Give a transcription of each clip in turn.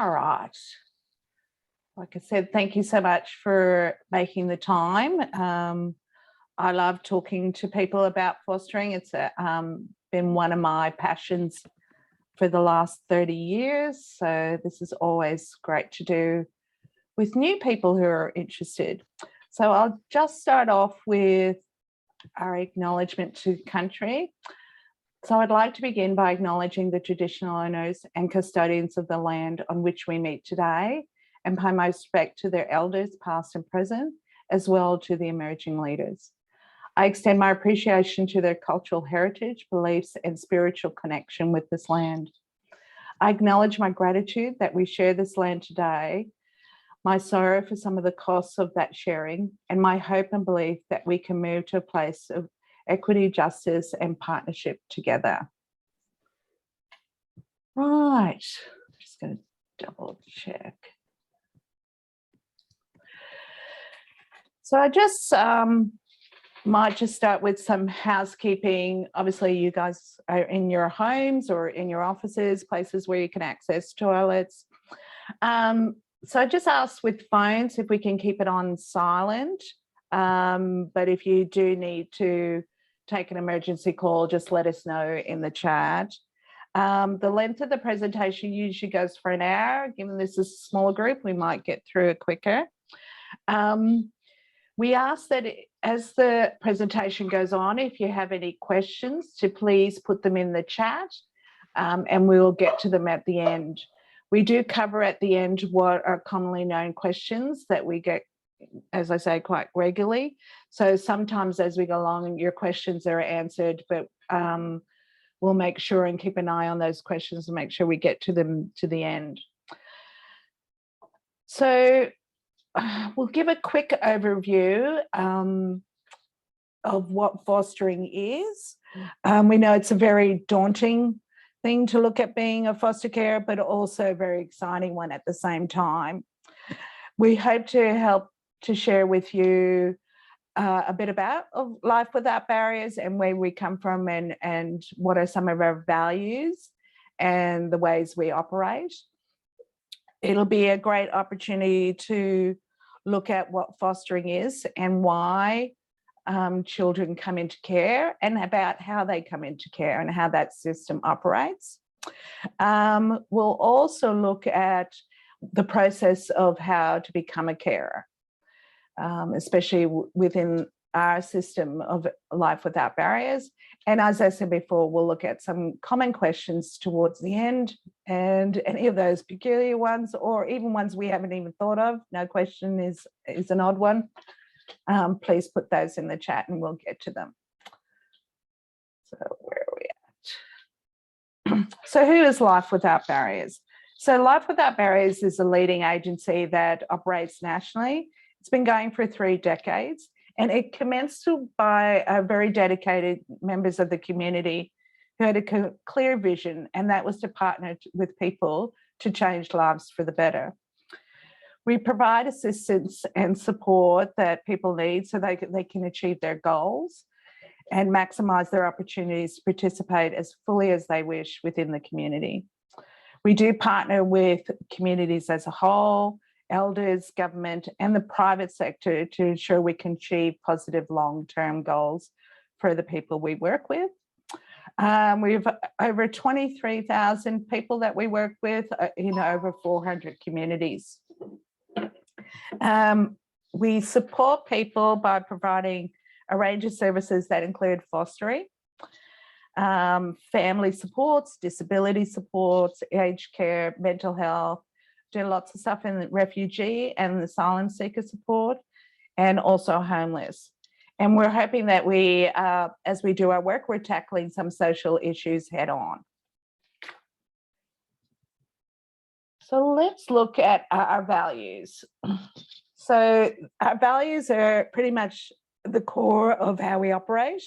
All right. Like I said, thank you so much for making the time. I love talking to people about fostering. It's been one of my passions for the last 30 years. So this is always great to do with new people who are interested. So I'll just start off with our acknowledgement to country. So I'd like to begin by acknowledging the traditional owners and custodians of the land on which we meet today, and pay my respect to their elders, past and present, as well to the emerging leaders. I extend my appreciation to their cultural heritage, beliefs, and spiritual connection with this land. I acknowledge my gratitude that we share this land today, my sorrow for some of the costs of that sharing, and my hope and belief that we can move to a place of equity, justice, and partnership together. Right, I'm just going to double check. So I just might just start with some housekeeping. Obviously, you guys are in your homes or in your offices, places where you can access toilets. So I just asked with phones if we can keep it on silent. But if you do need to take an emergency call, just let us know in the chat. The length of the presentation usually goes for an hour. Given this is a smaller group, we might get through it quicker. We ask that as the presentation goes on, if you have any questions, to please put them in the chat, and we'll get to them at the end. We do cover at the end what are commonly known questions that we get, as I say, quite regularly. So sometimes as we go along, your questions are answered, but we'll make sure and keep an eye on those questions and make sure we get to them to the end. So we'll give a quick overview of what fostering is. We know it's a very daunting thing to look at being a foster care, but also a very exciting one at the same time. We hope to help to share with you a bit about life without barriers and where we come from, and what are some of our values and the ways we operate. It'll be a great opportunity to look at what fostering is and why children come into care, and about how they come into care and how that system operates. We'll also look at the process of how to become a carer, especially within our system of life without barriers. And as I said before, we'll look at some common questions towards the end, and any of those peculiar ones, or even ones we haven't even thought of. No question is an odd one. Please put those in the chat and we'll get to them. So where are we at? So who is Life Without Barriers? So Life Without Barriers is a leading agency that operates nationally. It's been going for 3 decades, and it commenced by very dedicated members of the community who had a clear vision, and that was to partner with people to change lives for the better. We provide assistance and support that people need so they can achieve their goals and maximise their opportunities to participate as fully as they wish within the community. We do partner with communities as a whole, elders, government, and the private sector to ensure we can achieve positive long-term goals for the people we work with. We have over 23,000 people that we work with in over 400 communities. We support people by providing a range of services that include fostering, family supports, disability supports, aged care, mental health, do lots of stuff in the refugee and the asylum seeker support, and also homeless. And we're hoping that we, as we do our work, we're tackling some social issues head on. So let's look at our values. So our values are pretty much the core of how we operate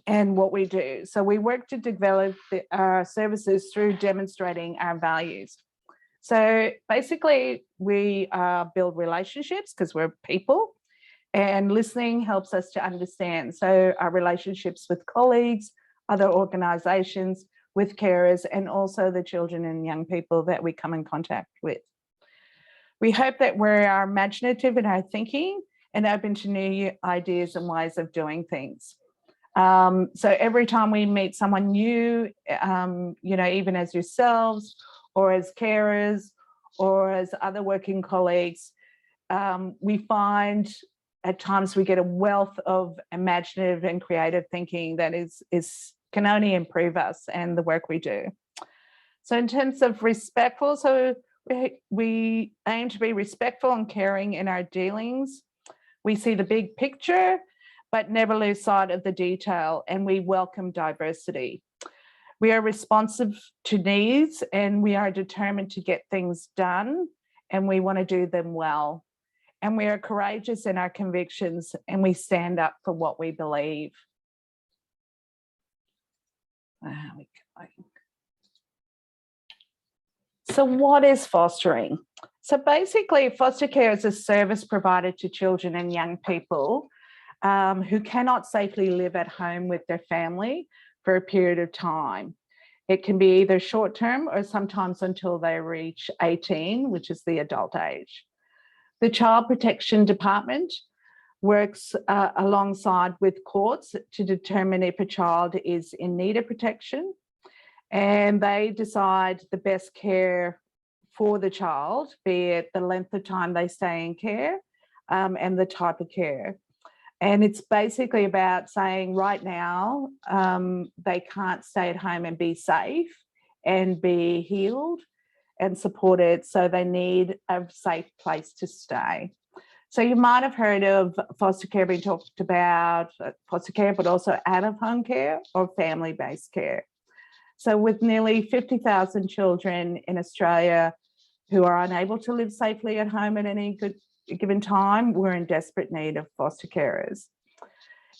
and what we do. So we work to develop our services through demonstrating our values. So basically we build relationships because we're people, and listening helps us to understand. So our relationships with colleagues, other organisations, with carers and also the children and young people that we come in contact with. We hope that we are imaginative in our thinking and open to new ideas and ways of doing things. So every time we meet someone new, you know, even as yourselves or as carers or as other working colleagues, we find at times we get a wealth of imaginative and creative thinking that can only improve us and the work we do. So in terms of respectful, so we aim to be respectful and caring in our dealings. We see the big picture, but never lose sight of the detail, and we welcome diversity. We are responsive to needs, and we are determined to get things done, and we want to do them well. And we are courageous in our convictions, and we stand up for what we believe. So what is fostering? So basically, foster care is a service provided to children and young people who cannot safely live at home with their family for a period of time. It can be either short-term or sometimes until they reach 18, which is the adult age. The Child Protection Department works alongside with courts to determine if a child is in need of protection, and they decide the best care for the child, be it the length of time they stay in care and the type of care. And it's basically about saying right now they can't stay at home and be safe and be healed and supported, so they need a safe place to stay. So you might have heard of foster care being talked about, foster care, but also out-of-home care or family-based care. So with nearly 50,000 children in Australia who are unable to live safely at home at any given time, we're in desperate need of foster carers.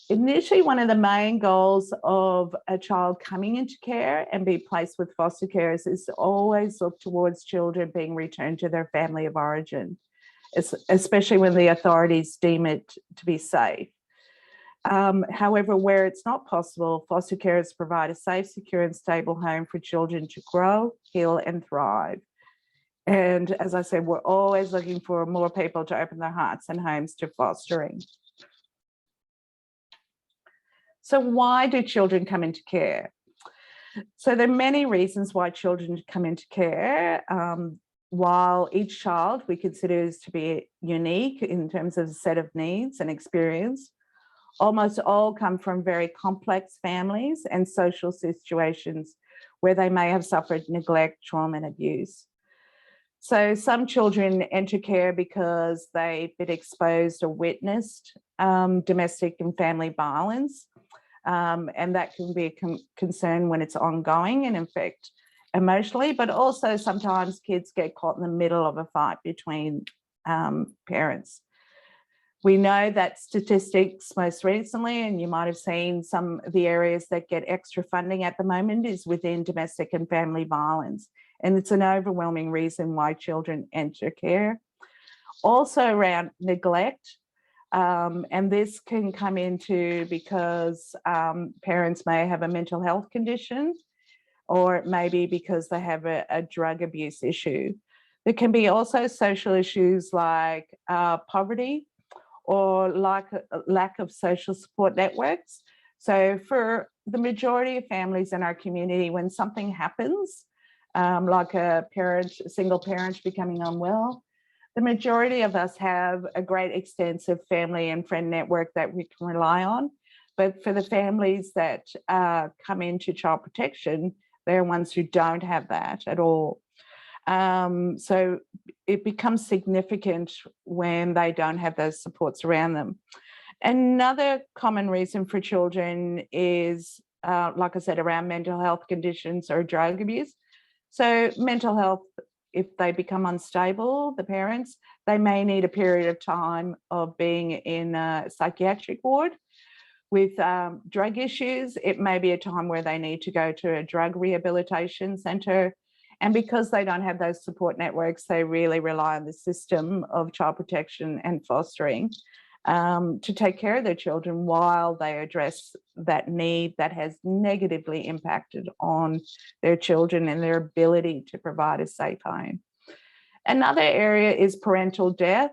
Initially, one of the main goals of a child coming into care and be placed with foster carers is to always look towards children being returned to their family of origin, especially when the authorities deem it to be safe. However, where it's not possible, foster carers provide a safe, secure and stable home for children to grow, heal and thrive. And as I said, we're always looking for more people to open their hearts and homes to fostering. So why do children come into care? So there are many reasons why children come into care. While each child we consider is to be unique in terms of a set of needs and experience, almost all come from very complex families and social situations where they may have suffered neglect, trauma and abuse. So some children enter care because they've been exposed or witnessed domestic and family violence. And that can be a concern when it's ongoing and infect emotionally, but also sometimes kids get caught in the middle of a fight between parents. We know that statistics most recently, and you might have seen some of the areas that get extra funding at the moment is within domestic and family violence. And it's an overwhelming reason why children enter care. Also around neglect. And this can come into because parents may have a mental health condition, or it may be because they have a drug abuse issue. There can be also social issues like poverty or lack of social support networks. So for the majority of families in our community, when something happens, like a single parent becoming unwell, the majority of us have a great extensive family and friend network that we can rely on. But for the families that come into child protection, they're ones who don't have that at all. So it becomes significant when they don't have those supports around them. Another common reason for children is, like I said, around mental health conditions or drug abuse. So mental health, if they become unstable, the parents, they may need a period of time of being in a psychiatric ward. With drug issues, it may be a time where they need to go to a drug rehabilitation centre. And because they don't have those support networks, they really rely on the system of child protection and fostering to take care of their children while they address that need that has negatively impacted on their children and their ability to provide a safe home. Another area is parental death.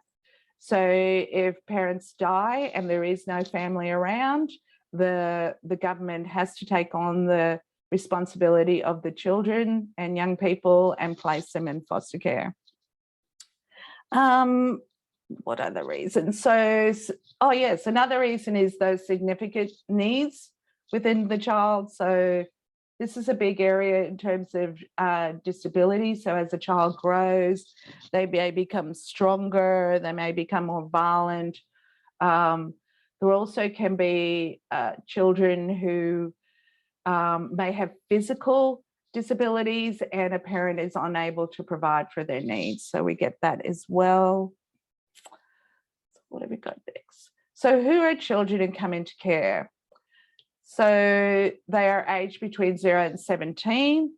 So if parents die and there is no family around, the government has to take on the responsibility of the children and young people and place them in foster care. What other reasons? So, oh yes, another reason is those significant needs within the child. So this is a big area in terms of disability. So as a child grows, they may become stronger, they may become more violent. There also can be children who may have physical disabilities and a parent is unable to provide for their needs. So we get that as well. What have we got next? So who are children who come into care? So they are aged between 0 and 17.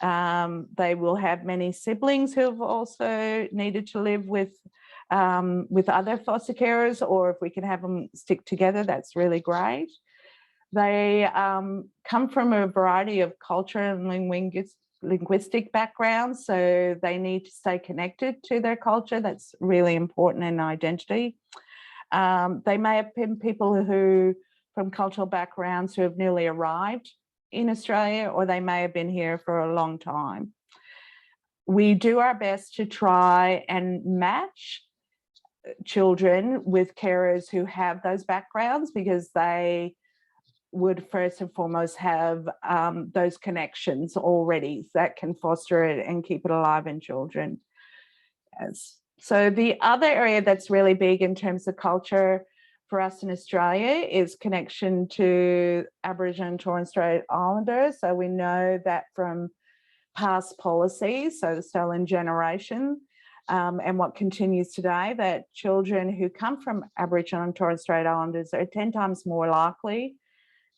They will have many siblings who have also needed to live with other foster carers, or if we can have them stick together, that's really great. They come from a variety of culture and linguistic backgrounds, so they need to stay connected to their culture. That's really important in identity. They may have been people who, from cultural backgrounds, who have newly arrived in Australia, or they may have been here for a long time. We do our best to try and match children with carers who have those backgrounds, because they would first and foremost have those connections already that can foster it and keep it alive in children. So the other area that's really big in terms of culture for us in Australia is connection to Aboriginal and Torres Strait Islanders. So we know that from past policies, so the stolen generation, and what continues today, that children who come from Aboriginal and Torres Strait Islanders are 10 times more likely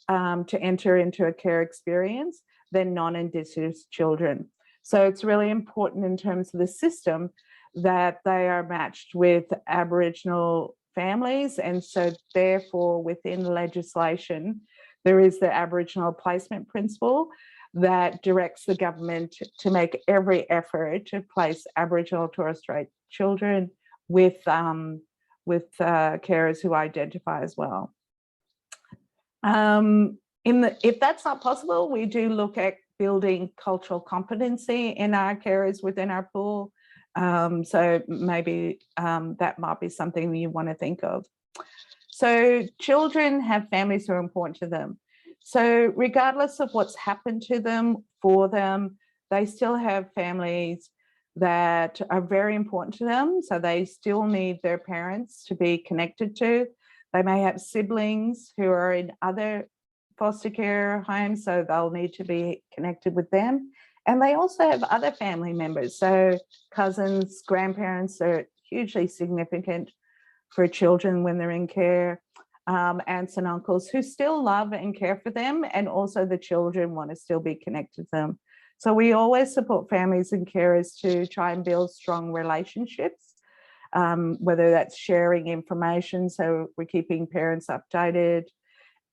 to enter into a care experience than non-Indigenous children. So it's really important in terms of the system that they are matched with Aboriginal families, and so therefore within legislation there is the Aboriginal placement principle that directs the government to make every effort to place Aboriginal and Torres Strait children with carers who identify as well. If that's not possible, we do look at building cultural competency in our carers within our pool. So maybe that might be something you want to think of. So children have families who are important to them. So regardless of what's happened to them, for them, they still have families that are very important to them. So they still need their parents to be connected to. They may have siblings who are in other foster care homes, so they'll need to be connected with them. And they also have other family members. So cousins, grandparents are hugely significant for children when they're in care. Aunts and uncles who still love and care for them, and also the children want to still be connected to them. So we always support families and carers to try and build strong relationships, whether that's sharing information, so we're keeping parents updated.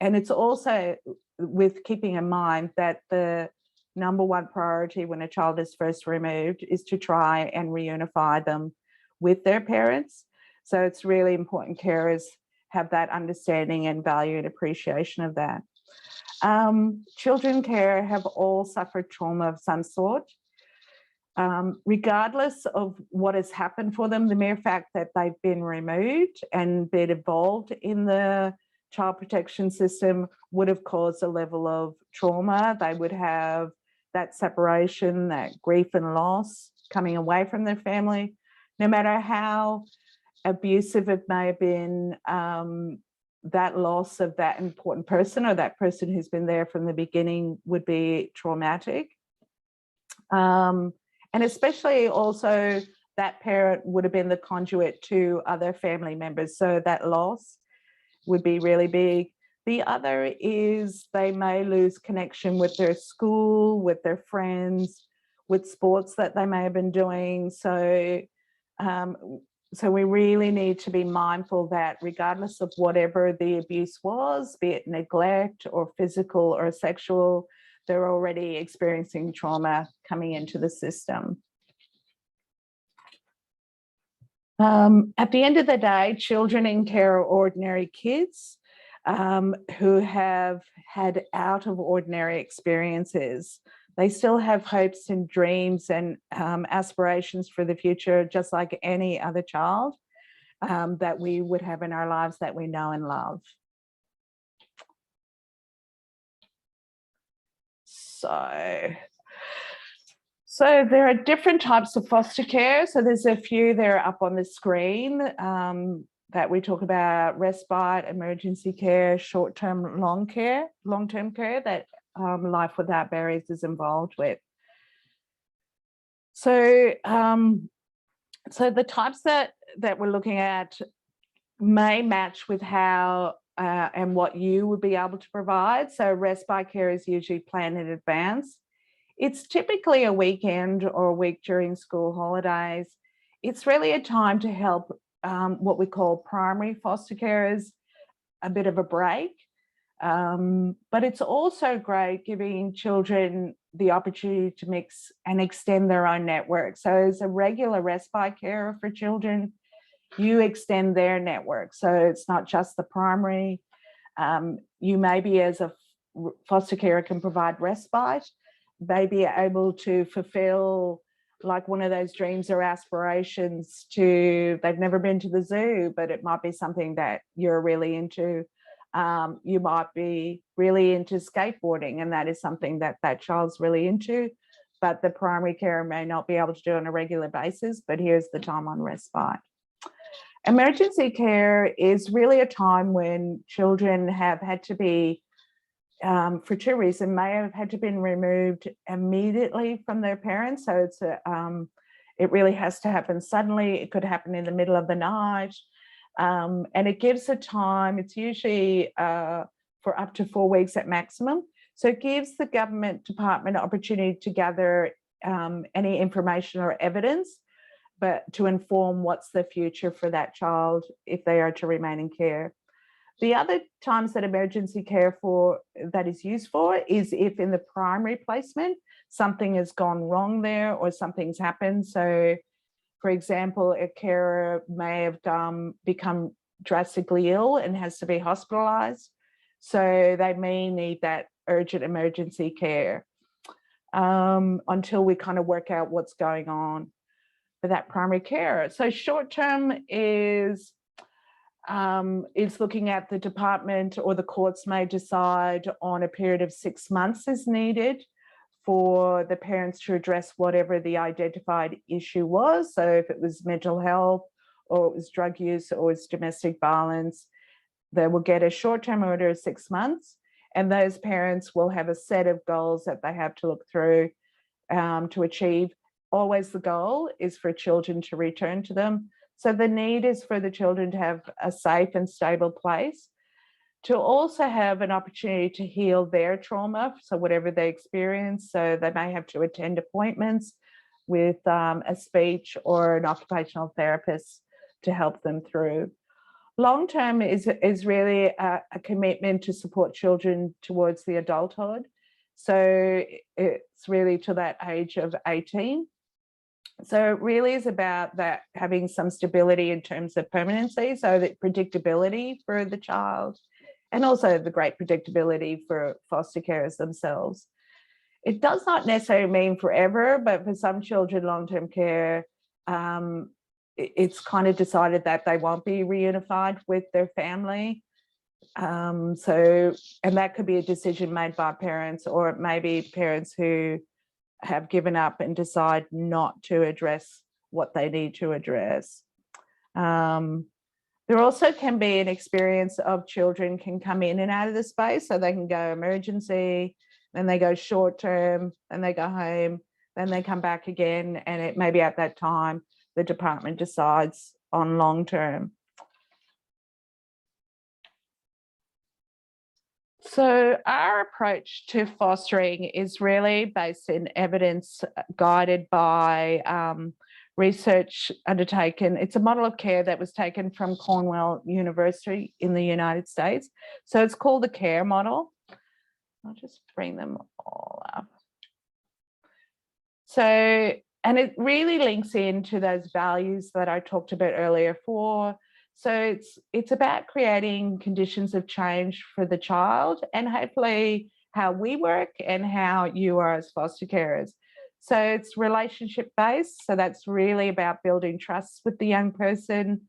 And it's also with keeping in mind that the number one priority when a child is first removed is to try and reunify them with their parents. So it's really important carers have that understanding and value and appreciation of that. Children care have all suffered trauma of some sort. Regardless of what has happened for them, the mere fact that they've been removed and been involved in the child protection system would have caused a level of trauma. They would have that separation, that grief and loss, coming away from their family, no matter how abusive it may have been. That loss of that important person, or that person who's been there from the beginning, would be traumatic. And especially also that parent would have been the conduit to other family members. So that loss would be really big. The other is they may lose connection with their school, with their friends, with sports that they may have been doing. So So we really need to be mindful that regardless of whatever the abuse was, be it neglect or physical or sexual, they're already experiencing trauma coming into the system. At the end of the day, children in care are ordinary kids who have had out of ordinary experiences. They still have hopes and dreams and aspirations for the future, just like any other child that we would have in our lives that we know and love. So there are different types of foster care. So there's a few there up on the screen that we talk about: respite, emergency care, short-term, long-term care that Life Without Barriers is involved with. So, so the types that we're looking at may match with how and what you would be able to provide. So respite care is usually planned in advance. It's typically a weekend or a week during school holidays. It's really a time to help what we call primary foster carers a bit of a break. But it's also great giving children the opportunity to mix and extend their own network. So as a regular respite carer for children, you extend their network. So it's not just the primary. You maybe as a foster carer can provide respite, may be able to fulfill like one of those dreams or aspirations to, they've never been to the zoo, but it might be something that you're really into. You might be really into skateboarding, and that is something that that child's really into, but the primary carer may not be able to do on a regular basis, but here's the time on respite. Emergency care is really a time when children have had to be, for two reasons, may have had to been removed immediately from their parents. So it's it really has to happen suddenly. It could happen in the middle of the night. And it gives a time, it's usually for up to 4 weeks at maximum. So it gives the government department opportunity to gather any information or evidence, but to inform what's the future for that child if they are to remain in care. The other times that emergency care for that is used for is if in the primary placement, something has gone wrong there or something's happened. So for example, a carer may have become drastically ill and has to be hospitalized. So they may need that urgent emergency care until we kind of work out what's going on for that primary care. So short term is looking at the department or the courts may decide on a period of 6 months is needed for the parents to address whatever the identified issue was. So if it was mental health or it was drug use or it's domestic violence, they will get a short-term order of 6 months, and those parents will have a set of goals that they have to look through to achieve. Always the goal is for children to return to them. So the need is for the children to have a safe and stable place, to also have an opportunity to heal their trauma, so whatever they experience. So they may have to attend appointments with a speech or an occupational therapist to help them through. Long-term is really a commitment to support children towards the adulthood. So it's really to that age of 18. So it really is about that, having some stability in terms of permanency, so that predictability for the child, and also the great predictability for foster carers themselves. It does not necessarily mean forever, but for some children, long-term care, it's kind of decided that they won't be reunified with their family. And that could be a decision made by parents, or it may be parents who have given up and decide not to address what they need to address. There also can be an experience of children can come in and out of the space, so they can go emergency, then they go short term, then they go home, then they come back again, and it may be at that time the department decides on long term. So our approach to fostering is really based in evidence, guided by research undertaken. It's a model of care that was taken from Cornell University in the United States. So it's called the CARE model. I'll just bring them all up. So, and it really links into those values that I talked about earlier so it's about creating conditions of change for the child, and hopefully how we work and how you are as foster carers. So it's relationship based. So that's really about building trust with the young person,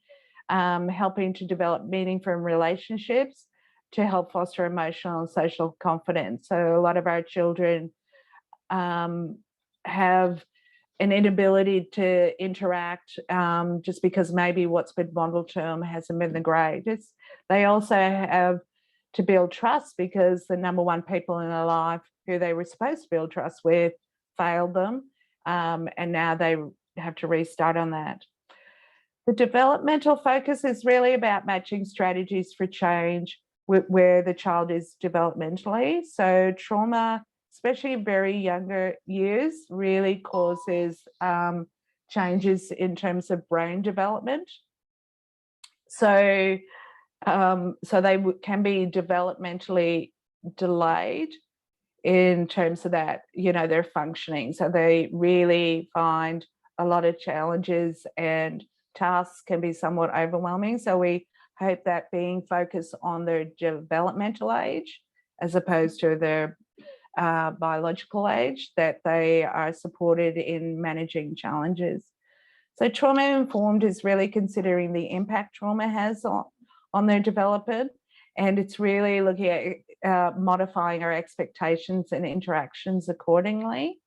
helping to develop meaningful relationships to help foster emotional and social confidence. So a lot of our children have an inability to interact just because maybe what's been modeled to them hasn't been the greatest. They also have to build trust because the number one people in their life who they were supposed to build trust with failed them, and now they have to restart on that. The developmental focus is really about matching strategies for change where the child is developmentally. So trauma, especially in very younger years, really causes changes in terms of brain development. So, so they can be developmentally delayed in terms of that, you know, their functioning. So they really find a lot of challenges and tasks can be somewhat overwhelming. So we hope that being focused on their developmental age as opposed to their biological age, that they are supported in managing challenges. So trauma informed is really considering the impact trauma has on their development, and it's really looking at modifying our expectations and interactions accordingly.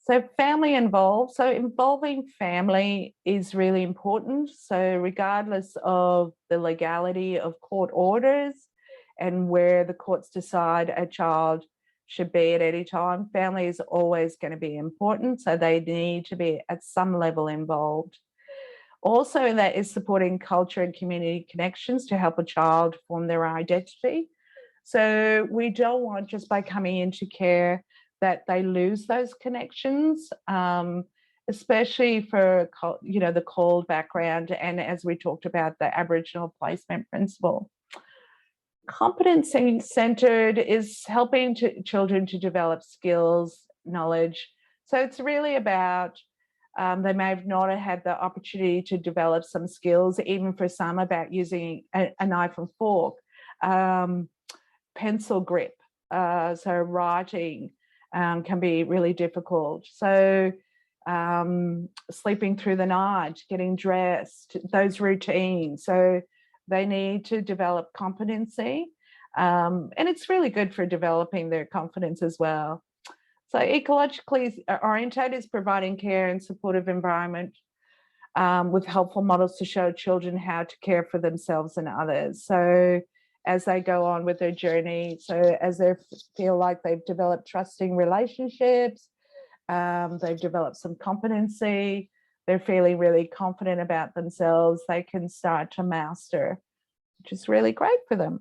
So family involved, so involving family is really important. So regardless of the legality of court orders and where the courts decide a child should be at any time, family is always going to be important. So they need to be at some level involved. Also, that is supporting culture and community connections to help a child form their identity. So we don't want, just by coming into care, that they lose those connections, especially for, you know, the CALD background, and as we talked about, the Aboriginal placement principle. Competency centered is helping children to develop skills, knowledge. So it's really about, they may have not had the opportunity to develop some skills, even for some, about using a knife and fork, pencil grip, so writing can be really difficult. So sleeping through the night, getting dressed, those routines. So they need to develop competency, and it's really good for developing their confidence as well. So ecologically oriented is providing care and supportive environment with helpful models to show children how to care for themselves and others. So as they go on with their journey, so as they feel like they've developed trusting relationships, they've developed some competency, they're feeling really confident about themselves, they can start to master, which is really great for them.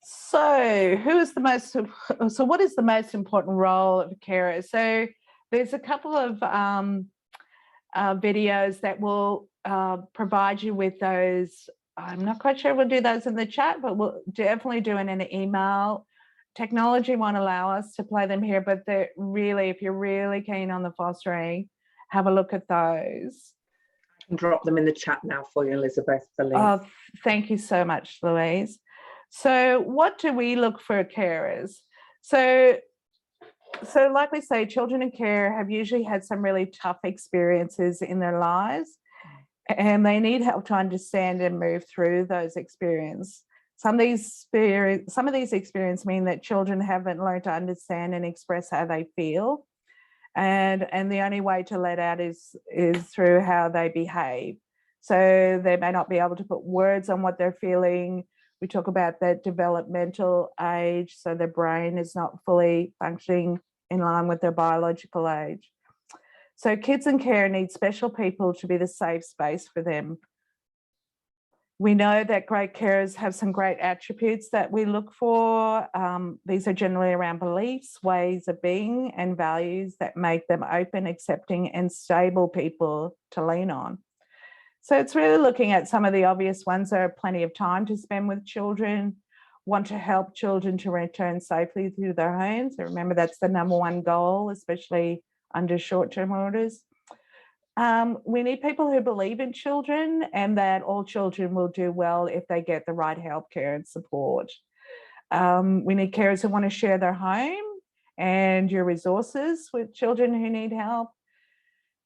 So what is the most important role of a carer? So there's a couple of videos that will provide you with those. I'm not quite sure we'll do those in the chat, but we'll definitely do it in an email. Technology won't allow us to play them here, but they're really, if you're really keen on the fostering, have a look at those. I can drop them in the chat now for you, Elizabeth. The link. Oh, thank you so much, Louise. So what do we look for carers? So like we say, children in care have usually had some really tough experiences in their lives, and they need help to understand and move through those experiences. Some of these experiences mean that children haven't learned to understand and express how they feel, and the only way to let out is through how they behave. So they may not be able to put words on what they're feeling. We talk about that developmental age, so their brain is not fully functioning in line with their biological age. So kids in care need special people to be the safe space for them. We know that great carers have some great attributes that we look for. These are generally around beliefs, ways of being, and values that make them open, accepting, and stable people to lean on. So it's really looking at some of the obvious ones. There are plenty of time to spend with children, want to help children to return safely to their homes. So remember, that's the number one goal, especially under short-term orders. We need people who believe in children and that all children will do well if they get the right help, care, and support. We need carers who want to share their home and your resources with children who need help.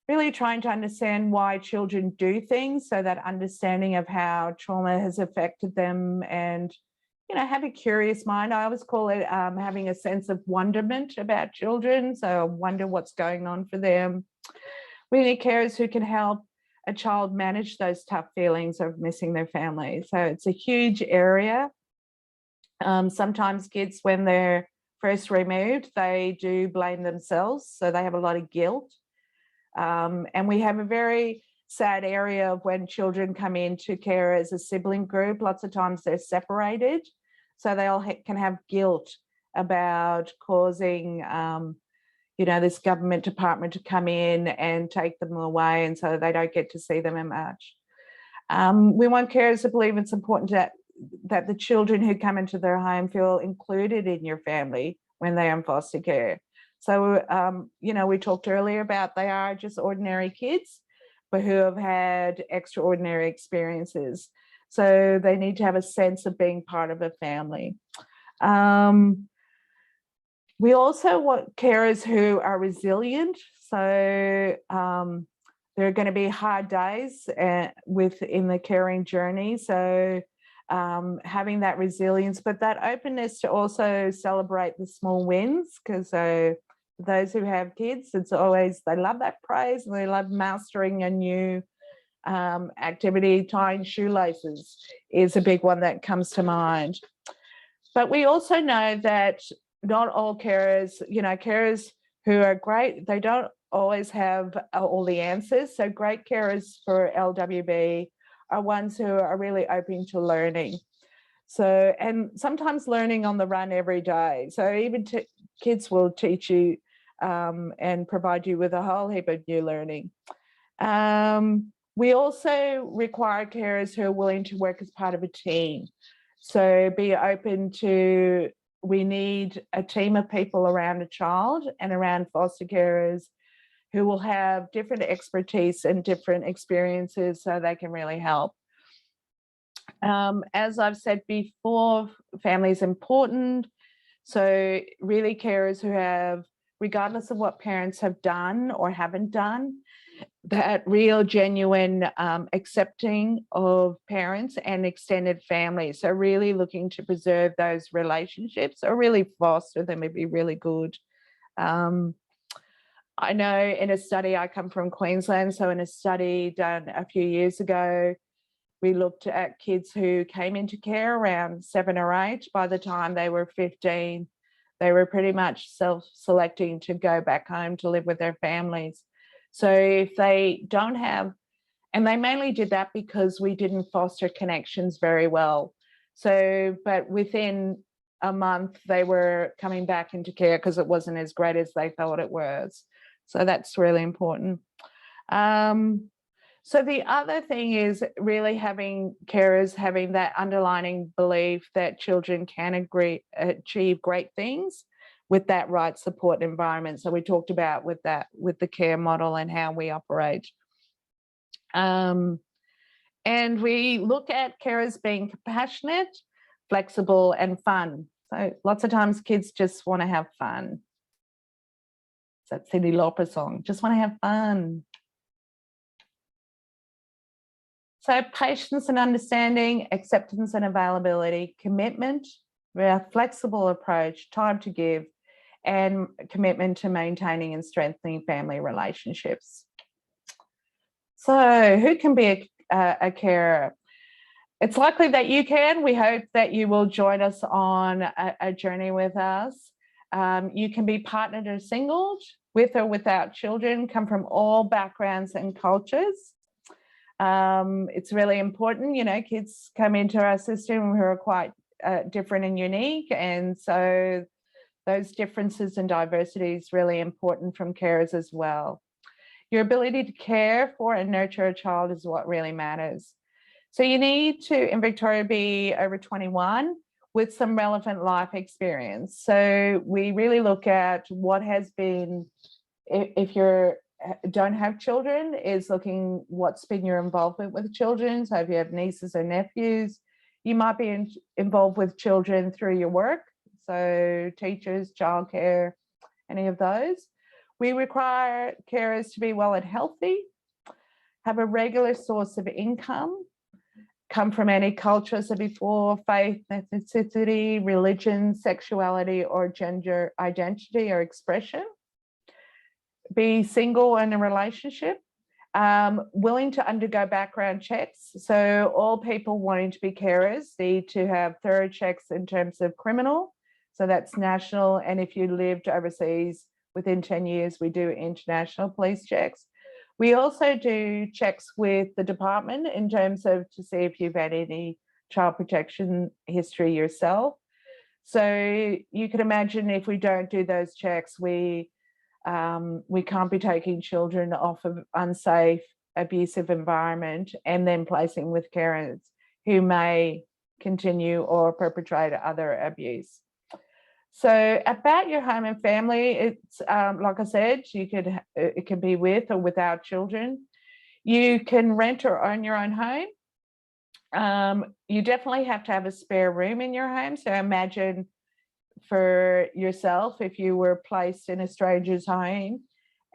Really trying to understand why children do things, so that understanding of how trauma has affected them, and have a curious mind. I always call it having a sense of wonderment about children. So I wonder what's going on for them. We need carers who can help a child manage those tough feelings of missing their family. So it's a huge area. Sometimes kids, when they're first removed, they do blame themselves. So they have a lot of guilt. And we have a very sad area of when children come into care as a sibling group. Lots of times they're separated. So they all can have guilt about causing this government department to come in and take them away, and so they don't get to see them much. We want carers to believe it's important that the children who come into their home feel included in your family when they're in foster care. So, we talked earlier about they are just ordinary kids, but who have had extraordinary experiences. So they need to have a sense of being part of a family. We also want carers who are resilient. So there are going to be hard days in the caring journey. So having that resilience, but that openness to also celebrate the small wins, because those who have kids, it's always, they love that praise and they love mastering a new activity. Tying shoelaces is a big one that comes to mind. But we also know that not all carers, carers who are great, they don't always have all the answers. So great carers for LWB are ones who are really open to learning. So, and sometimes learning on the run every day. So even kids will teach you and provide you with a whole heap of new learning. We also require carers who are willing to work as part of a team. So be open to, we need a team of people around a child and around foster carers who will have different expertise and different experiences so they can really help. As I've said before, family is important. So really carers who have, regardless of what parents have done or haven't done, that real genuine accepting of parents and extended family. So really looking to preserve those relationships or really foster them would be really good. I know in a study, I come from Queensland, so in a study done a few years ago, we looked at kids who came into care around 7 or 8. By the time they were 15, they were pretty much self-selecting to go back home to live with their families. So if they don't have, and they mainly did that because we didn't foster connections very well. So, but within a month, they were coming back into care because it wasn't as great as they thought it was. So that's really important. So the other thing is really having carers having that underlying belief that children can achieve great things with that right support environment. So we talked about with the care model and how we operate. And we look at carers being compassionate, flexible, and fun. So lots of times kids just want to have fun. It's that Cyndi Lauper song, just want to have fun. So patience and understanding, acceptance and availability, commitment, a flexible approach, time to give, and commitment to maintaining and strengthening family relationships. So who can be a carer? It's likely that you can. We hope that you will join us on a journey with us. You can be partnered or singled, with or without children, come from all backgrounds and cultures. It's really important, you know, kids come into our system who are quite different and unique, and so those differences and diversity is really important from carers as well. Your ability to care for and nurture a child is what really matters. So you need to, in Victoria, be over 21 with some relevant life experience. So we really look at what has been, if you don't have children, is looking what's been your involvement with children. So if you have nieces or nephews, you might be involved with children through your work. So teachers, childcare, any of those. We require carers to be well and healthy, have a regular source of income, come from any culture, so before faith, ethnicity, religion, sexuality, or gender identity or expression, be single in a relationship, willing to undergo background checks. So all people wanting to be carers need to have thorough checks in terms of criminal. So that's national. And if you lived overseas within 10 years, we do international police checks. We also do checks with the department in terms of to see if you've had any child protection history yourself. So you can imagine if we don't do those checks, we can't be taking children off of unsafe, abusive environment and then placing with carers who may continue or perpetrate other abuse. So about your home and family, it's like I said, it can be with or without children. You can rent or own your own home. You definitely have to have a spare room in your home. So imagine for yourself, if you were placed in a stranger's home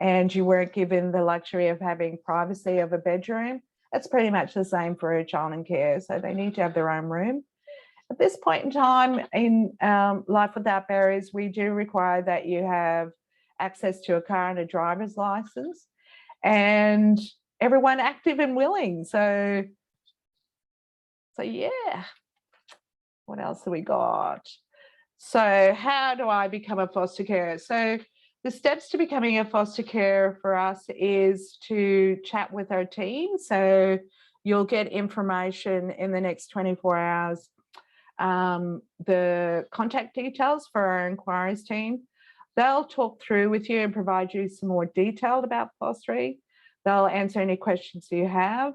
and you weren't given the luxury of having privacy of a bedroom, that's pretty much the same for a child in care. So they need to have their own room. At this point in time in Life Without Barriers, we do require that you have access to a car and a driver's license, and everyone active and willing. So yeah, what else have we got? So how do I become a foster carer? So the steps to becoming a foster carer for us is to chat with our team. So you'll get information in the next 24 hours. The contact details for our inquiries team. They'll talk through with you and provide you some more detail about fostering. They'll answer any questions you have.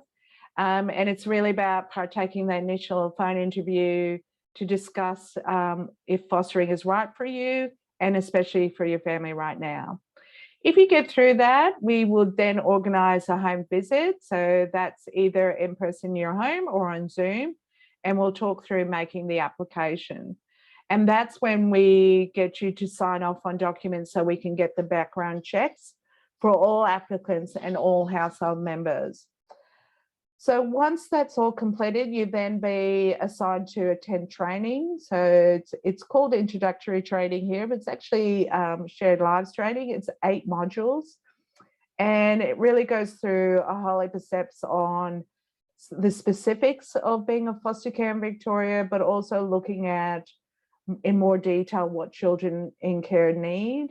And it's really about partaking the initial phone interview to discuss if fostering is right for you and especially for your family right now. If you get through that, we will then organise a home visit. So that's either in person in your home or on Zoom. And we'll talk through making the application. And that's when we get you to sign off on documents so we can get the background checks for all applicants and all household members. So once that's all completed, you then be assigned to attend training. So it's called introductory training here, but it's actually shared lives training. It's 8 modules. And it really goes through a whole heap of steps on the specifics of being a foster care in Victoria, but also looking at in more detail what children in care need,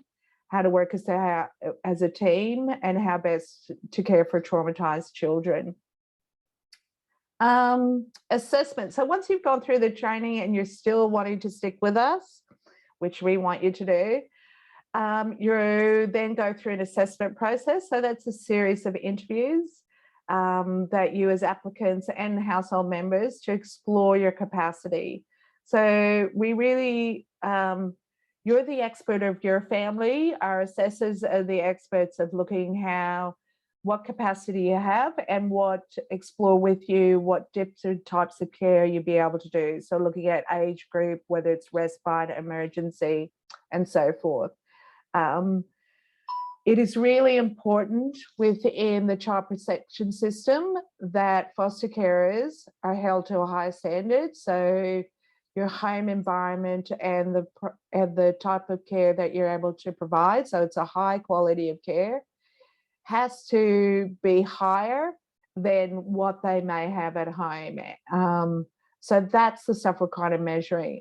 how to work as a team, and how best to care for traumatized children. Assessment. So once you've gone through the training and you're still wanting to stick with us, which we want you to do, you then go through an assessment process. So that's a series of interviews that you as applicants and household members to explore your capacity. So we really, you're the expert of your family. Our assessors are the experts of looking what capacity you have and explore with you what different types of care you'll be able to do. So looking at age group, whether it's respite, emergency, and so forth. It is really important within the child protection system that foster carers are held to a high standard. So your home environment and the type of care that you're able to provide, so it's a high quality of care, has to be higher than what they may have at home. So that's the stuff we're kind of measuring.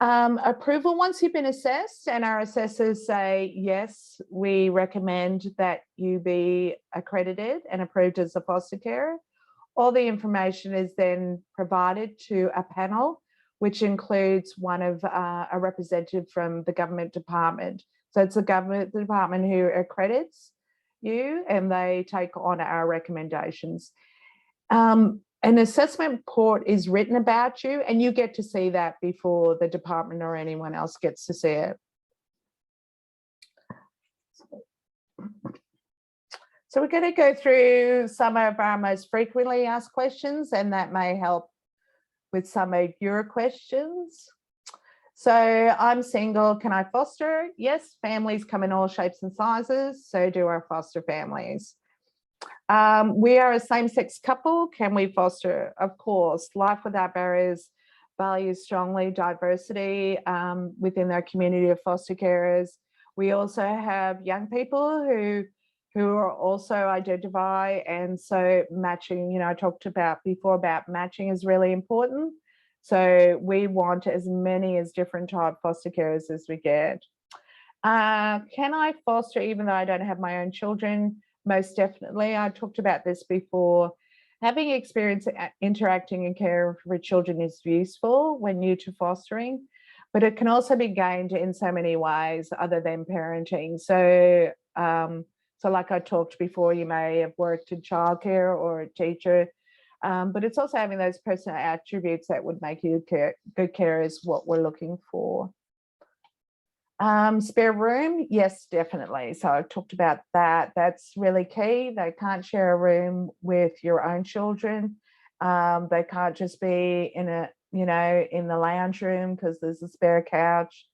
Approval, once you've been assessed and our assessors say, yes, we recommend that you be accredited and approved as a foster carer, all the information is then provided to a panel, which includes one of a representative from the government department. So it's the government department who accredits you, and they take on our recommendations. An assessment report is written about you, and you get to see that before the department or anyone else gets to see it. So we're going to go through some of our most frequently asked questions, and that may help with some of your questions. So I'm single, can I foster? Yes, families come in all shapes and sizes, so do our foster families. We are a same-sex couple, can we foster? Of course. Life Without Barriers values strongly diversity within their community of foster carers. We also have young people who are also identify, and so matching, you know, I talked about before about matching is really important. So we want as many as different type foster carers as we get. Can I foster even though I don't have my own children? Most definitely. I talked about this before. Having experience interacting and caring for children is useful when new to fostering, but it can also be gained in so many ways other than parenting. So, so like I talked before, you may have worked in childcare or a teacher, but it's also having those personal attributes that would make you good care is what we're looking for. Spare room, yes, definitely. So I've talked about that. That's really key. They can't share a room with your own children. They can't just be in a, you know, in the lounge room because there's a spare couch.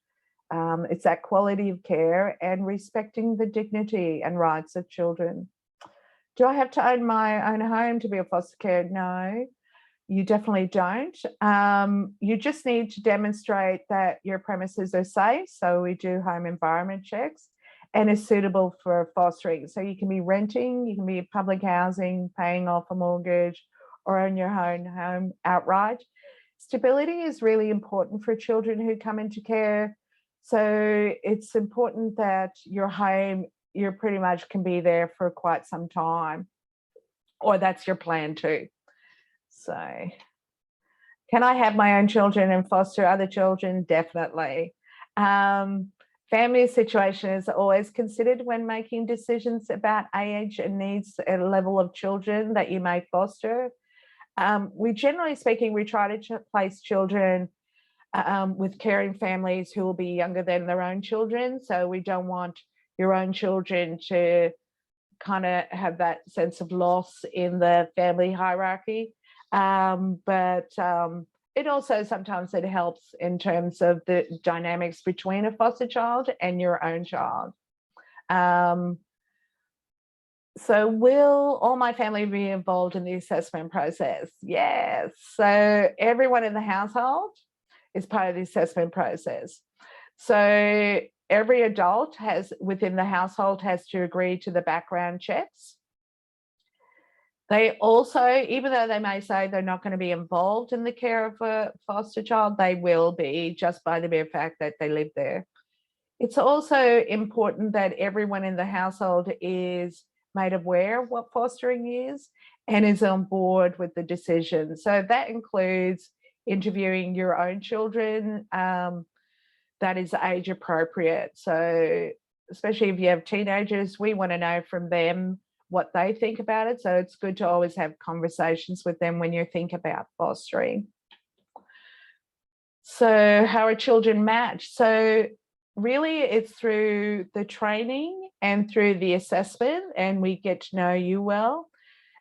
It's that quality of care and respecting the dignity and rights of children. Do I have to own my own home to be a foster care? No. You definitely don't. You just need to demonstrate that your premises are safe. So we do home environment checks and is suitable for fostering. So you can be renting, you can be public housing, paying off a mortgage, or own your own home outright. Stability is really important for children who come into care. So it's important that your home, you pretty much can be there for quite some time, or that's your plan too. So can I have my own children and foster other children? Definitely. Family situation is always considered when making decisions about age and needs and level of children that you may foster. We generally speaking, we try to place children with caring families who will be younger than their own children. So we don't want your own children to kind of have that sense of loss in the family hierarchy. But it also sometimes it helps in terms of the dynamics between a foster child and your own child. So will all my family be involved in the assessment process? Yes. So everyone in the household is part of the assessment process. So every adult within the household has to agree to the background checks. They also, even though they may say they're not going to be involved in the care of a foster child, they will be just by the mere fact that they live there. It's also important that everyone in the household is made aware of what fostering is and is on board with the decision. So that includes interviewing your own children that is age appropriate. So especially if you have teenagers, we want to know from them what they think about it. So it's good to always have conversations with them when you think about fostering. So how are children matched? So really it's through the training and through the assessment, and we get to know you well.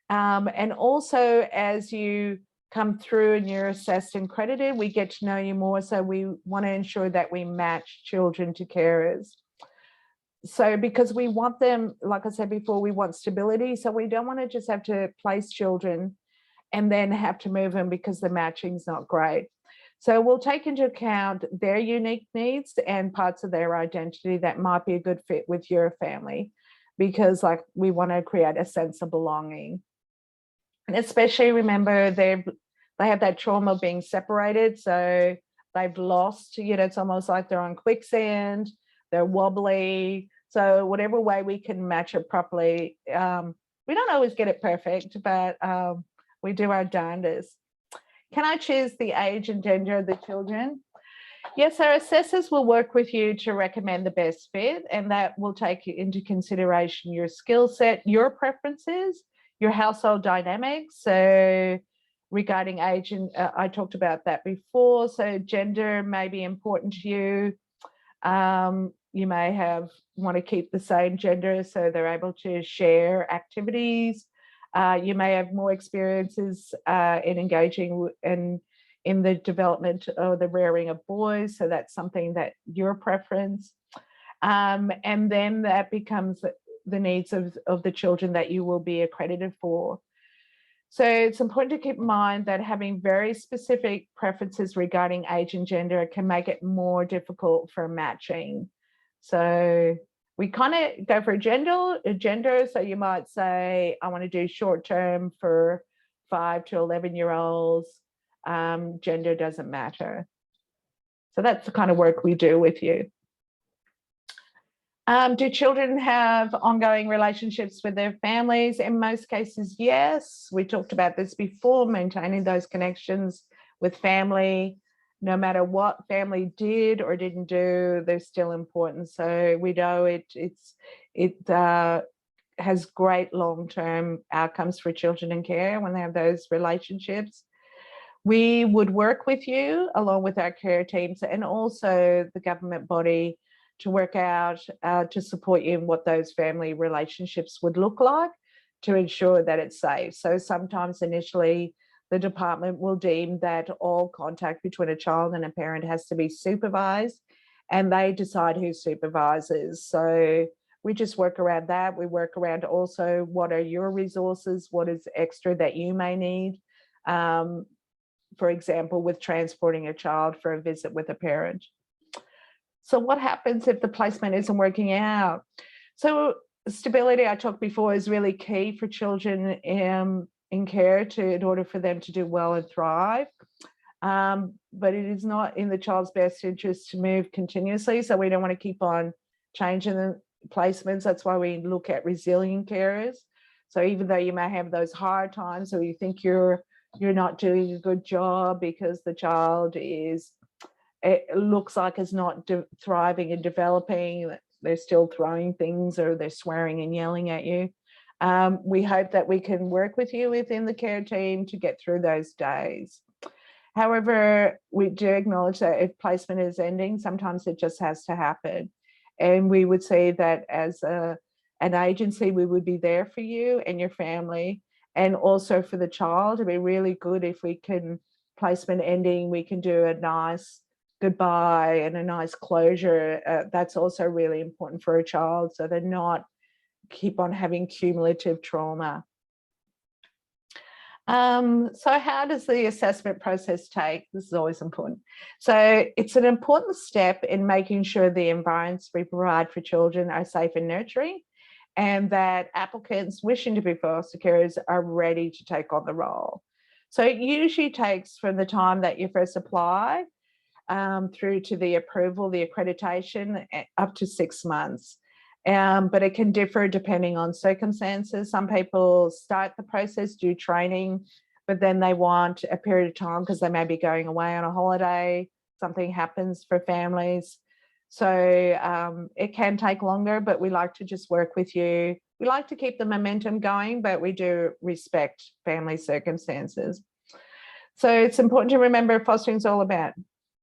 And also as you come through and you're assessed and credited, we get to know you more. So we want to ensure that we match children to carers. So because we want them, like I said before, we want stability. So we don't want to just have to place children and then have to move them because the matching's not great. So we'll take into account their unique needs and parts of their identity that might be a good fit with your family, because like we want to create a sense of belonging. And especially remember they have that trauma of being separated. So they've lost, you know, it's almost like they're on quicksand, they're wobbly. So whatever way we can match it properly, we don't always get it perfect, but We do our darndest. Can I choose the age and gender of the children? Yes, our assessors will work with you to recommend the best fit, and that will take into consideration your skill set, your preferences, your household dynamics. So regarding age, and I talked about that before. So gender may be important to you. You may want to keep the same gender so they're able to share activities. You may have more experiences in engaging in the development or the rearing of boys. So that's something that your preference. And then that becomes the needs of the children that you will be accredited for. So it's important to keep in mind that having very specific preferences regarding age and gender can make it more difficult for matching. So we kind of go for a gender. So you might say, I want to do short term for 5 to 11-year-olds. Gender doesn't matter. So that's the kind of work we do with you. Do children have ongoing relationships with their families? In most cases, yes. We talked about this before, maintaining those connections with family, no matter what family did or didn't do, they're still important. So we know it has great long-term outcomes for children in care when they have those relationships. We would work with you along with our care teams and also the government body to work out, to support you in what those family relationships would look like to ensure that it's safe. So sometimes initially the department will deem that all contact between a child and a parent has to be supervised, and they decide who supervises. So we just work around that. We work around also what are your resources, what is extra that you may need. For example, with transporting a child for a visit with a parent. So what happens if the placement isn't working out? So stability, I talked before, is really key for children in care in order for them to do well and thrive. But it is not in the child's best interest to move continuously. So we don't want to keep on changing the placements. That's why we look at resilient carers. So even though you may have those hard times or you think you're not doing a good job because the child it looks like is not thriving and developing, they're still throwing things or they're swearing and yelling at you. We hope that we can work with you within the care team to get through those days. However, we do acknowledge that if placement is ending, sometimes it just has to happen. And we would say that as an agency, we would be there for you and your family, and also for the child. It'd be really good if we can, placement ending, we can do a nice goodbye and a nice closure. That's also really important for a child, so they're not keep on having cumulative trauma. So how does the assessment process take? This is always important. So it's an important step in making sure the environments we provide for children are safe and nurturing, and that applicants wishing to be foster carers are ready to take on the role. So it usually takes from the time that you first apply through to the approval, the accreditation, up to 6 months. But it can differ depending on circumstances. Some people start the process, do training, but then they want a period of time because they may be going away on a holiday. Something happens for families. So it can take longer, but we like to just work with you. We like to keep the momentum going, but we do respect family circumstances. So it's important to remember fostering is all about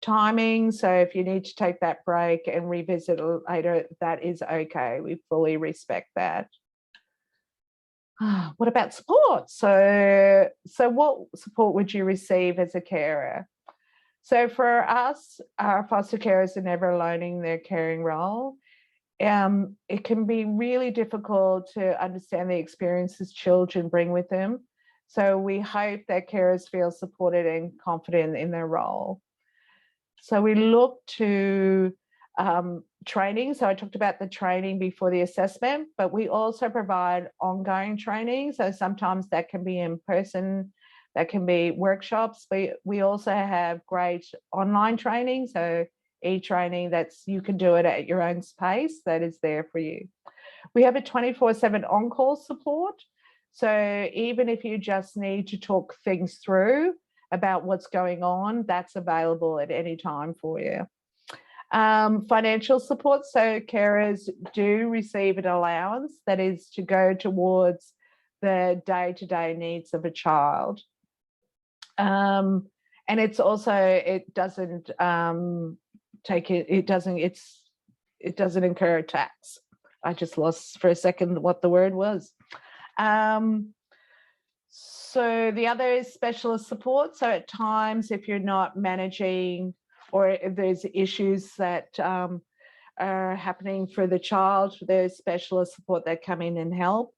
timing. So if you need to take that break and revisit it later, that is okay. We fully respect that. What about support? So what support would you receive as a carer? So for us, our foster carers are never alone in their caring role. It can be really difficult to understand the experiences children bring with them. So we hope that carers feel supported and confident in their role. So we look to training. So I talked about the training before the assessment, but we also provide ongoing training. So sometimes that can be in person, that can be workshops. We also have great online training. So e-training, you can do it at your own pace, that is there for you. We have a 24/7 on-call support. So even if you just need to talk things through about what's going on, that's available at any time for you. Financial support. So carers do receive an allowance that is to go towards the day-to-day needs of a child. And it's also, it doesn't incur a tax. I just lost for a second what the word was. So the other is specialist support. So at times, if you're not managing, or if there's issues that are happening for the child, there's specialist support that come in and help,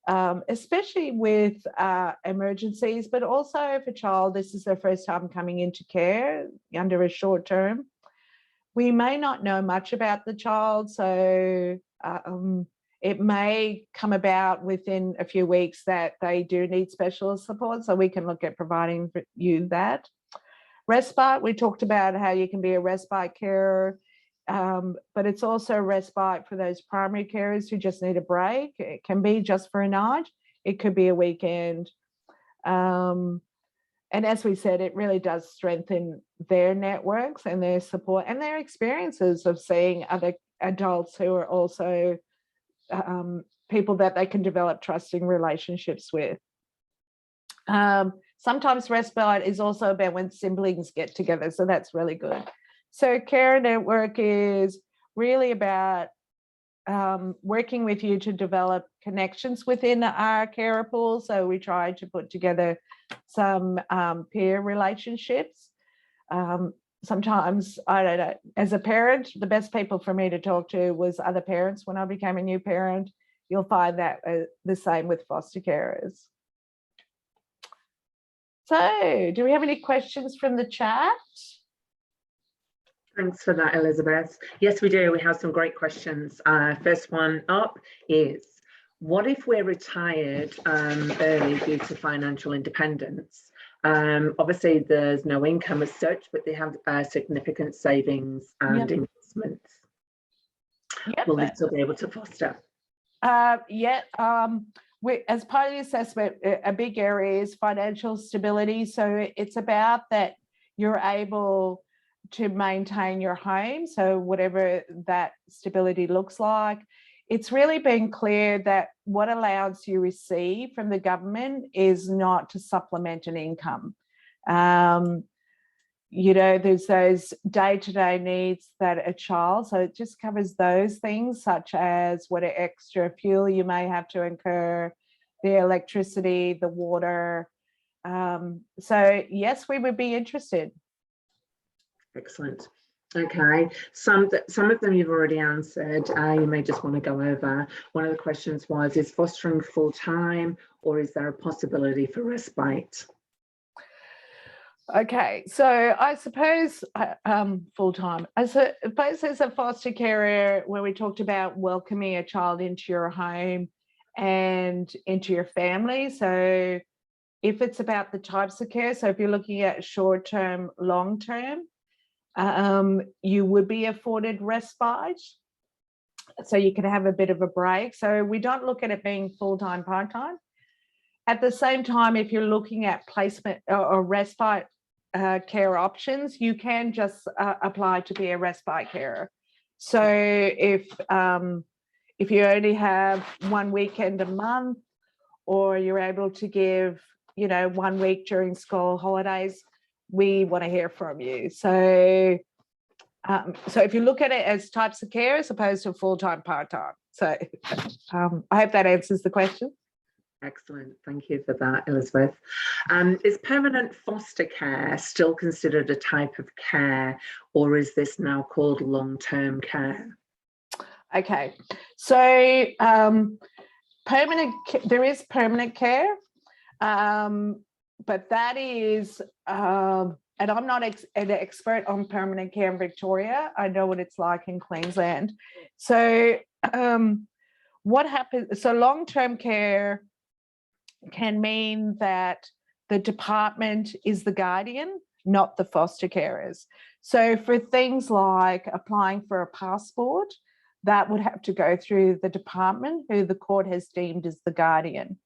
especially with emergencies, but also if a child, this is their first time coming into care under a short term. We may not know much about the child, so it may come about within a few weeks that they do need specialist support, so we can look at providing you that. Respite, we talked about how you can be a respite carer, but it's also a respite for those primary carers who just need a break. It can be just for a night, it could be a weekend. And as we said, it really does strengthen their networks and their support and their experiences of seeing other adults who are also people that they can develop trusting relationships with. Sometimes respite is also about when siblings get together, so that's really good. So Care Network is really about working with you to develop connections within our carer pool. So we try to put together some peer relationships. Sometimes, I don't know, as a parent, the best people for me to talk to was other parents when I became a new parent. You'll find that the same with foster carers. So do we have any questions from the chat? Thanks for that, Elizabeth. Yes, we do. We have some great questions. First one up is, what if we're retired early due to financial independence? Obviously, there's no income as such, but they have significant savings and investments. Yep. Will they still be able to foster? As part of the assessment, a big area is financial stability. So it's about that you're able to maintain your home. So whatever that stability looks like, it's really been clear that what allowance you receive from the government is not to supplement an income. You know, there's those day-to-day needs that a child, so it just covers those things, such as what extra fuel you may have to incur, the electricity, the water. So yes, we would be interested. Excellent. Okay, some of them you've already answered. You may just want to go over. One of the questions was, is fostering full-time, or is there a possibility for respite? Okay, so I suppose full-time. I suppose as a foster carer, when we talked about welcoming a child into your home and into your family, so if it's about the types of care, so if you're looking at short-term, long-term, you would be afforded respite, so you could have a bit of a break. So we don't look at it being full-time, part-time. At the same time, if you're looking at placement or respite care options, you can just apply to be a respite carer. So if you only have one weekend a month, or you're able to give, you know, 1 week during school holidays, we want to hear from you. So if you look at it as types of care as opposed to full-time, part-time. So I hope that answers the question. Excellent. Thank you for that, Elizabeth. Is permanent foster care still considered a type of care, or is this now called long-term care? Okay, so there is permanent care, but that is, and I'm not an expert on permanent care in Victoria. I know what it's like in Queensland. So what happens, so long-term care can mean that the department is the guardian, not the foster carers. So for things like applying for a passport, that would have to go through the department who the court has deemed as the guardian.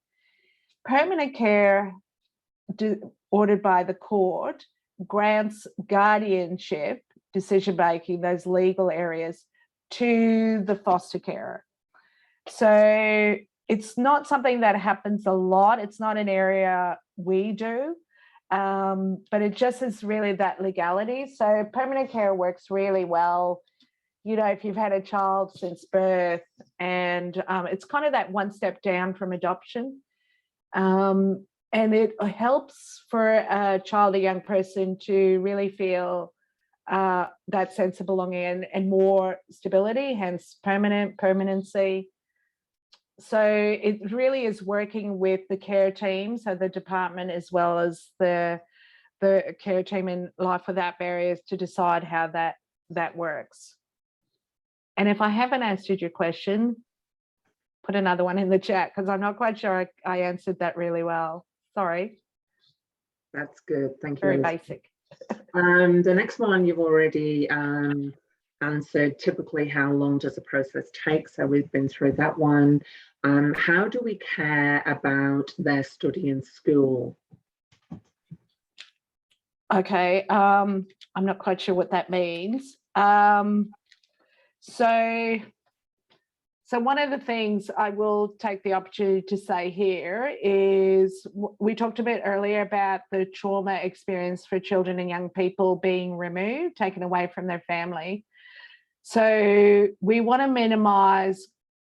permanent care ordered by the court grants guardianship, decision-making, those legal areas, to the foster carer. So it's not something that happens a lot. It's not an area we do, but it just is really that legality. So permanent care works really well, you know, if you've had a child since birth, and it's kind of that one step down from adoption. And it helps for a child, a young person, to really feel that sense of belonging and more stability, hence permanency. So it really is working with the care team, so the department as well as the care team in Life Without Barriers, to decide how that works. And if I haven't answered your question, put another one in the chat, because I'm not quite sure I answered that really well. Sorry. That's good. Thank you. Very basic. The next one you've already answered. Typically, how long does a process take? So we've been through that one. How do we care about their study in school? Okay, I'm not quite sure what that means. So one of the things I will take the opportunity to say here is, we talked a bit earlier about the trauma experience for children and young people being removed, taken away from their family. So we want to minimize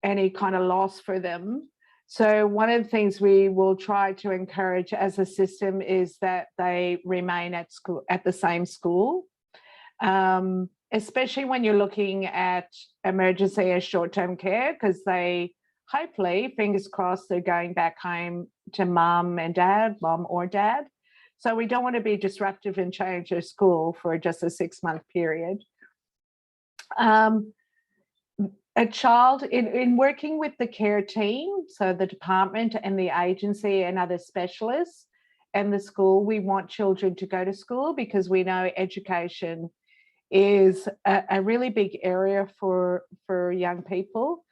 any kind of loss for them. So one of the things we will try to encourage as a system is that they remain at school, at the same school. Especially when you're looking at emergency or short-term care, because they hopefully, fingers crossed, they're going back home to mum or dad. So we don't want to be disruptive and change their school for just a 6-month period. A child, in working with the care team, so the department and the agency and other specialists and the school, we want children to go to school, because we know education is a really big area for young people.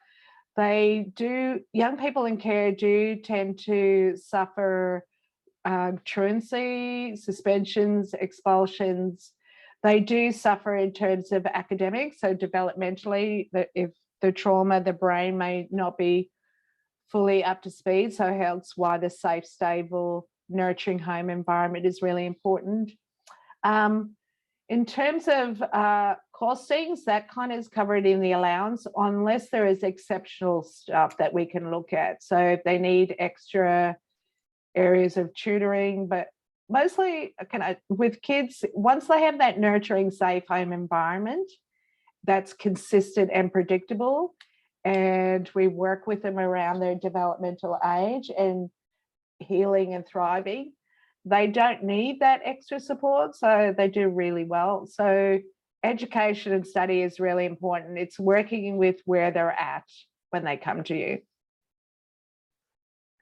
Young people in care do tend to suffer truancy, suspensions, expulsions. They do suffer in terms of academics, so developmentally, if the trauma, the brain may not be fully up to speed. So hence why the safe, stable, nurturing home environment is really important. In terms of costings, that kind of is covered in the allowance, unless there is exceptional stuff that we can look at. So if they need extra areas of tutoring, but mostly with kids, once they have that nurturing, safe home environment that's consistent and predictable, and we work with them around their developmental age and healing and thriving, they don't need that extra support, so they do really well. So education and study is really important. It's working with where they're at when they come to you.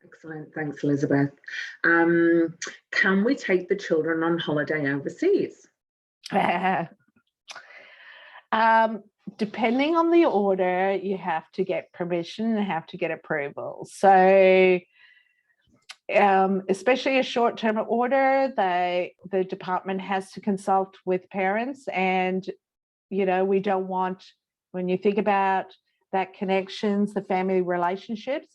Excellent, thanks, Elizabeth. Can we take the children on holiday overseas? Depending on the order, you have to get permission and have to get approval. So especially a short-term order, the department has to consult with parents, and you know, we don't want, when you think about that connections, the family relationships,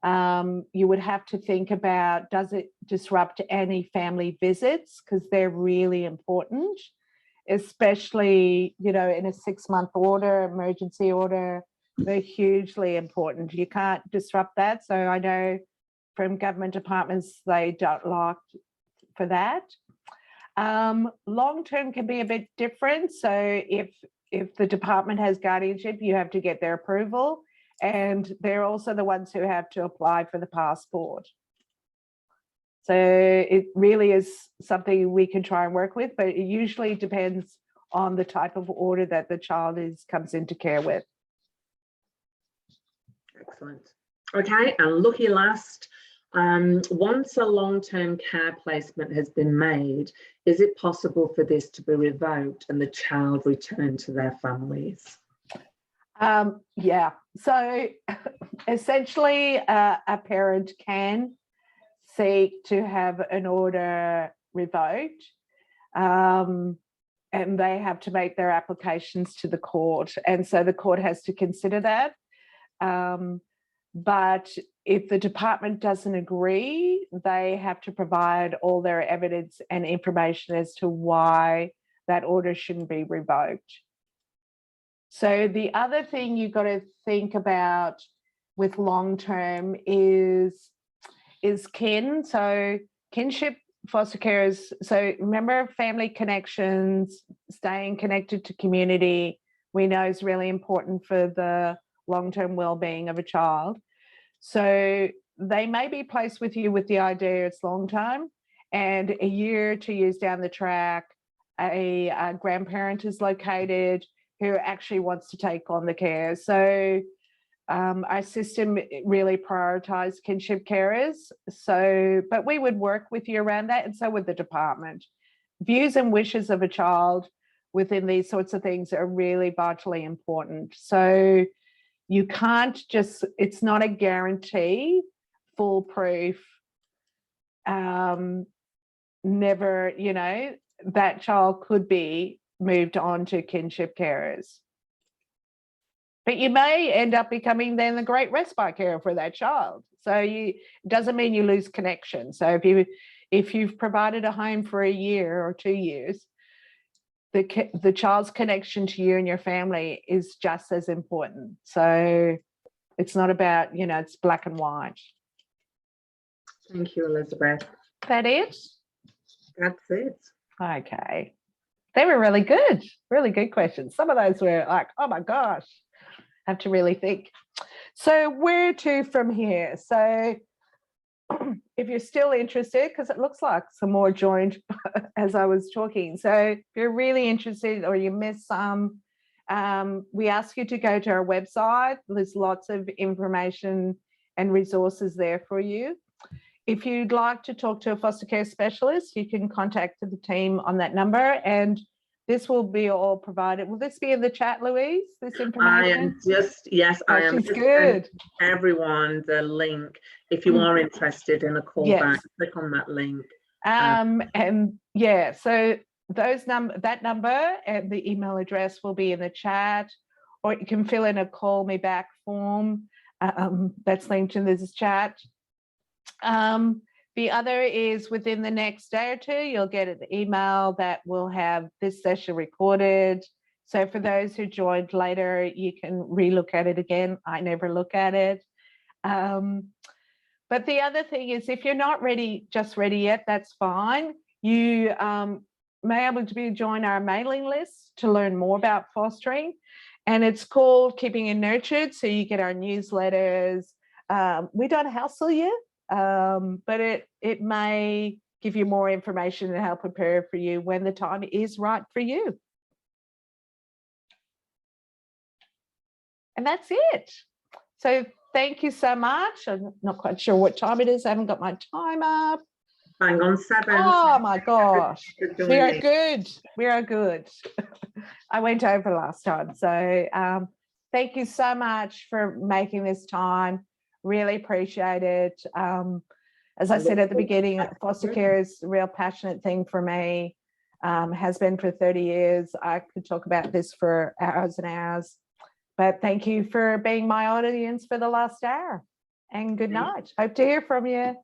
you would have to think about, does it disrupt any family visits, because they're really important, especially, you know, in a 6-month order, emergency order, they're hugely important. You can't disrupt that. So I know from government departments, they don't like for that. Long-term can be a bit different. So if the department has guardianship, you have to get their approval, and they're also the ones who have to apply for the passport. So it really is something we can try and work with, but it usually depends on the type of order that the child comes into care with. Excellent. Okay, and lucky last, once a long-term care placement has been made, is it possible for this to be revoked and the child returned to their families? Yeah, so essentially a parent can seek to have an order revoked, and they have to make their applications to the court. And so the court has to consider that. But if the department doesn't agree, they have to provide all their evidence and information as to why that order shouldn't be revoked. So the other thing you've got to think about with long-term is kin. So kinship foster carers. So remember, family connections, staying connected to community, we know is really important for the long-term well-being of a child. So they may be placed with you with the idea it's long-term, and a year, 2 years down the track, a grandparent is located who actually wants to take on the care. So our system really prioritizes kinship carers. So, but we would work with you around that, and so would the department. Views and wishes of a child within these sorts of things are really vitally important. So you can't just, it's not a guarantee, foolproof, never, you know, that child could be moved on to kinship carers. But you may end up becoming then the great respite carer for that child. So it doesn't mean you lose connection. So if you've provided a home for a year or 2 years, the child's connection to you and your family is just as important. So it's not about, you know, it's black and white. Thank you, Elizabeth. That it? That's it. Okay. They were really good questions. Some of those were like, oh my gosh, I have to really think. So where to from here? So if you're still interested, because it looks like some more joined as I was talking. So if you're really interested or you missed some, we ask you to go to our website. There's lots of information and resources there for you. If you'd like to talk to a foster care specialist, you can contact the team on that number, and this will be all provided. Will this be in the chat, Louise, this information? I am just, yes, I am just good. Everyone the link. If you are interested in a call back, click on that link. And yeah, so that number and the email address will be in the chat, or you can fill in a call me back form that's linked in this chat. The other is within the next day or two, you'll get an email that will have this session recorded. So for those who joined later, you can relook at it again. I never look at it. But the other thing is, if you're not ready yet, that's fine. You may able to join our mailing list to learn more about fostering. And it's called Keeping and Nurtured. So you get our newsletters. We don't hassle you. But it may give you more information and help prepare for you when the time is right for you. And that's it. So thank you so much. I'm not quite sure what time it is. I haven't got my time up. Bang on 7. Oh my gosh. We are good. We are good. I went over last time. So thank you so much for making this time. Really appreciate it. As I said at the beginning, foster care is a real passionate thing for me, has been for 30 years. I could talk about this for hours and hours, but thank you for being my audience for the last hour, and good night. Hope to hear from you.